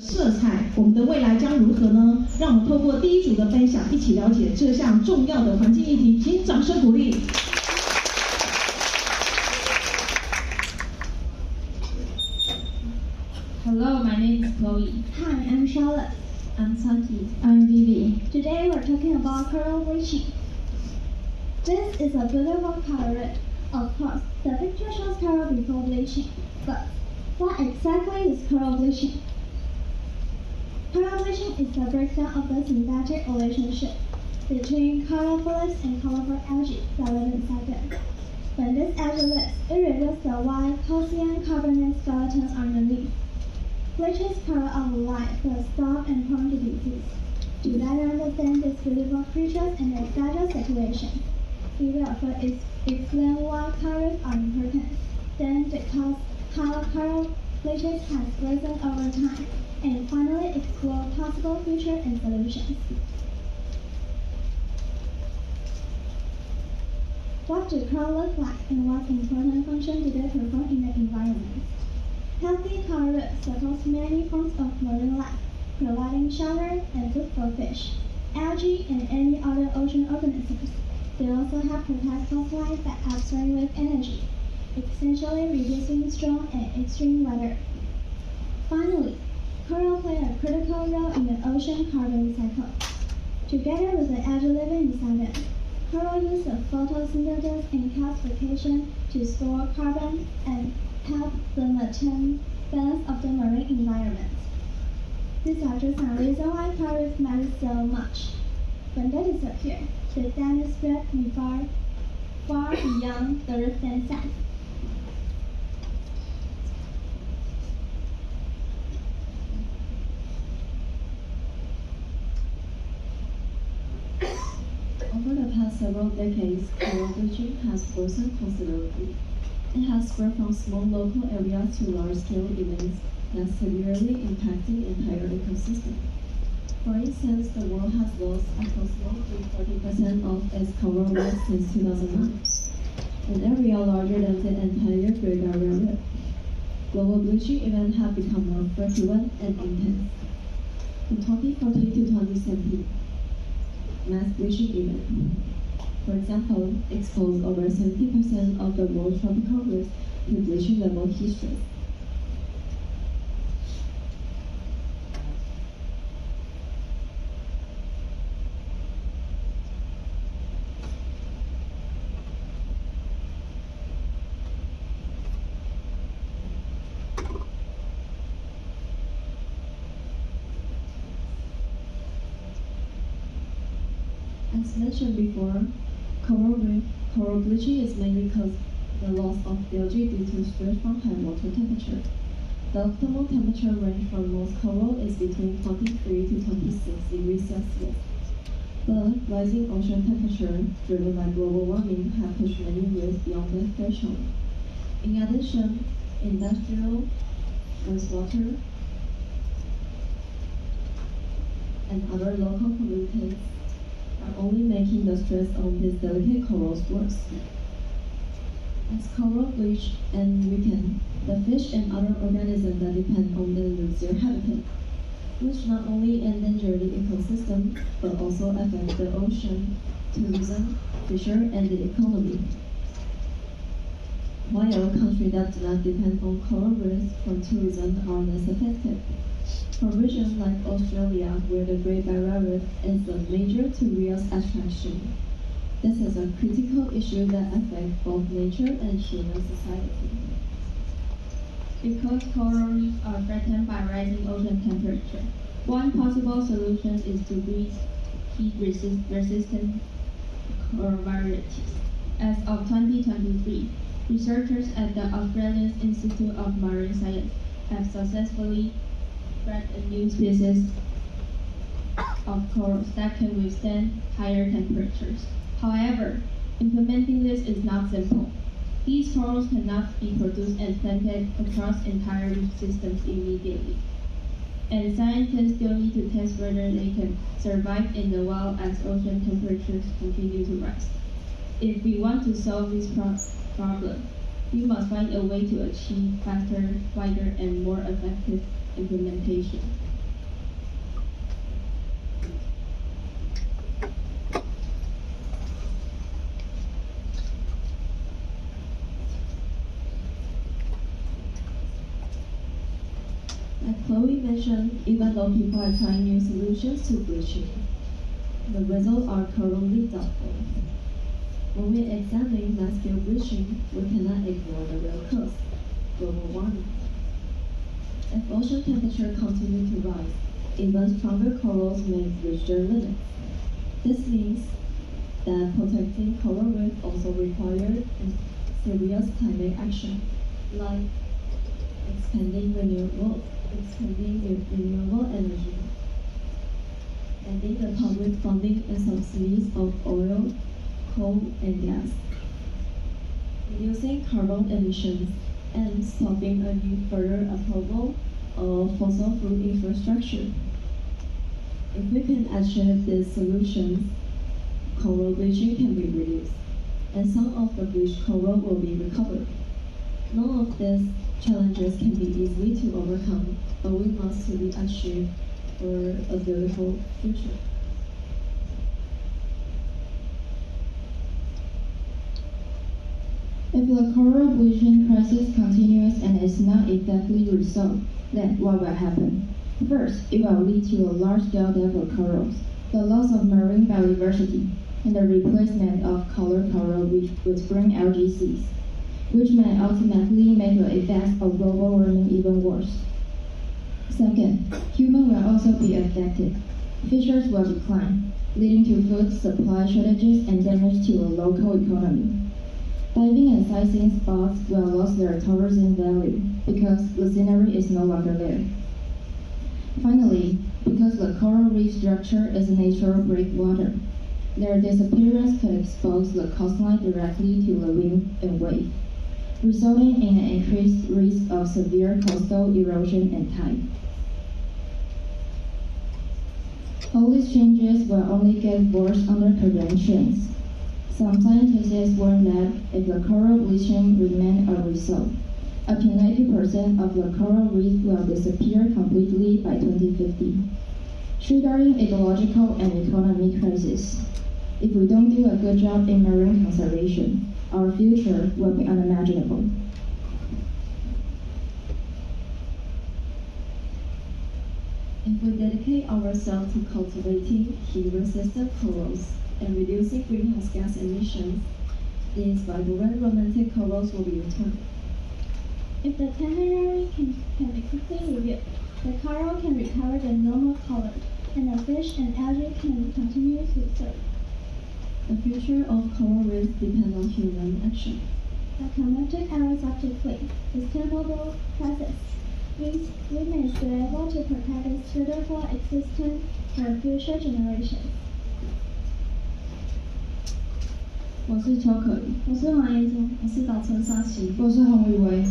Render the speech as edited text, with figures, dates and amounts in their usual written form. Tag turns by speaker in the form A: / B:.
A: 色彩，我们的未来将如何呢？让我们透过第一组的分享，一起了解这项重要的环境议题。请掌声鼓励。
B: Hello, my name is Chloe.
C: Hi, I'm Charlotte.
B: I'm Santi.
D: I'm Vivi.
C: Today we're talking about coral bleaching. This is a beautiful color red. Of course, the picture shows coral before bleaching. But what exactly is coral bleaching? Coral bleaching is the breakdown of the synthetic relationship between coral polyps and colorful algae that live inside them. When this algae lives, it reveals the white calcium carbonate skeleton underneath. Bleaches coral out of life but starve and prone to disease. To better understand these beautiful creatures and their special situation, we will first explain why corals are important, then discuss how coral bleaching has risen over time, and finally explore possible future and solutions. What do corals look like and what important function do they perform in the environment? Healthy coral reefs support many forms of marine life, providing shelter and food for fish, algae, and any other ocean organisms. They also help protect coastline by absorbing wave energy, essentially reducing strong and extreme weather. Finally, coral play a critical role in the ocean carbon cycle. Together with the algae living inside them, coral use the photosynthesis and calcification to store carbon and help the maintain balance of the marine environment. These are just some reasons why coral reefs matter so much. When they disappear, the damage spread far beyond the reef themselves.
D: Over the past several decades, coral bleaching has worsened considerably. It has spread from small local areas to large-scale events that severely impacting entire ecosystem. For instance, the world has lost approximately 40% of its coral reefs since 2009, an area larger than the entire Great Barrier Reef. Global bleaching events have become more frequent and intense. The 2014 to 2017 mass bleaching event, for example, exposed over 70% of the world's tropical reefs to bleaching level heat stress. As mentioned before, coral bleaching is mainly caused the loss of algae due to stress from high water temperature. The optimal temperature range for most coral is between 23 to 26 degrees Celsius. But rising ocean temperature driven by global warming have pushed many reefs beyond the threshold. In addition, industrial wastewater and other local pollutants are only making the stress on these delicate corals worse. As coral bleach and weaken, the fish and other organisms that depend on them lose their habitat, which not only endanger the ecosystem, but also affect the ocean, tourism, fishery, and the economy. While countries that do not depend on coral reefs for tourism are less affected. For regions like Australia, where the Great Barrier Reef is a major tourist attraction, this is a critical issue that affects both nature and human society.
B: Because coral reefs are threatened by rising ocean temperature, one possible solution is to breed heat-resistant coral varieties. As of 2023, researchers at the Australian Institute of Marine Science have successfully bred a new species of corals that can withstand higher temperatures. However, implementing this is not simple. These corals cannot be produced and planted across entire reef systems immediately. And scientists still need to test whether they can survive in the wild as ocean temperatures continue to rise. If we want to solve this problem, we must find a way to achieve faster, wider, and more effective implementation.
D: already mentioned, even though people are trying new solutions to bleaching, the results are currently doubtful. When we examine large-scale bleaching, we cannot ignore the real cause, global warming. If ocean temperature continues to rise, even stronger corals may reach their limits. This means that protecting coral reef also requires serious climate action, like expanding renewable energy, ending the public funding and subsidies of oil, coal, and gas, reducing carbon emissions, and stopping any further approval of fossil fuel infrastructure. If we can achieve these solutions, coral bleaching can be reduced, and some of the bleached coral will be recovered. None of these challenges can be easily to overcome, but we must to be achieved for a beautiful future.
E: If the coral bleaching crisis continues and is not effectively resolved, then what will happen? First, it will lead to a large-scale death of corals, the loss of marine biodiversity, and the replacement of colored coral reef with green algae seas, which may ultimately make the effects of global warming even worse. Second, humans will also be affected. Fisheries will decline, leading to food supply shortages and damage to the local economy. Diving and sightseeing spots will lose their tourism value because the scenery is no longer there. Finally, because the coral reef structure is natural breakwater, their disappearance could expose the coastline directly to the wind and wave, resulting in an increased risk of severe coastal erosion and tide. All these changes will only get worse under current trends. Some scientists warn that if the coral bleaching remains unresolved, up to 90% of the coral reef will disappear completely by 2050, triggering ecological and economic crisis. If we don't do a good job in marine conservation, our future will be unimaginable.
D: If we dedicate ourselves to cultivating heat-resistant corals and reducing greenhouse gas emissions, these vibrant romantic corals will be returned.
C: If the temporary can be quickly rebuilt, the coral can recover their normal color, and the fish and algae can continue to thrive.
D: The future of coral reefs depends on human action.
C: Documenting our subjectively, sustainable process, we may be able to protect its beautiful existence for future generations.
E: 我是邱可怡，
C: 我是黄妍晶，
B: 我是岛村沙琪。
E: 我是洪宇威。